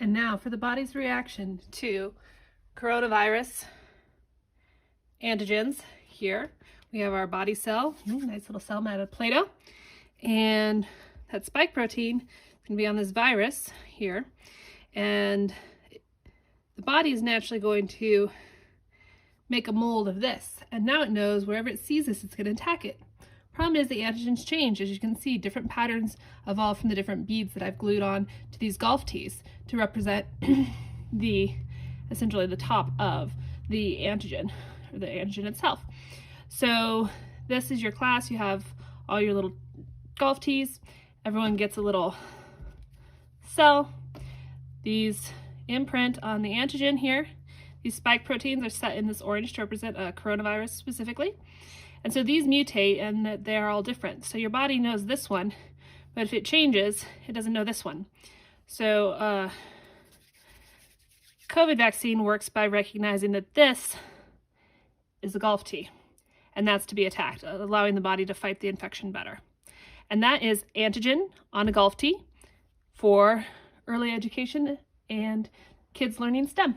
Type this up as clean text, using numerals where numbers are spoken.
And now for the body's reaction to coronavirus antigens. Here we have our body cell, nice little cell made of Play-Doh, and that spike protein is going to be on this virus here, and the body is naturally going to make a mold of this, and now it knows wherever it sees this, it's going to attack it. Problem is the antigens change. As you can see, different patterns evolve from the different beads that I've glued on to these golf tees to represent essentially the top of the antigen, or the antigen itself. So this is your class. You have all your little golf tees. Everyone gets a little cell. These imprint on the antigen here. These spike proteins are set in this orange to represent a coronavirus specifically. And so these mutate and that they are all different. So your body knows this one, but if it changes, it doesn't know this one. So COVID vaccine works by recognizing that this is a golf tee, and that's to be attacked, allowing the body to fight the infection better. And that is antigen on a golf tee for early education and kids learning STEM.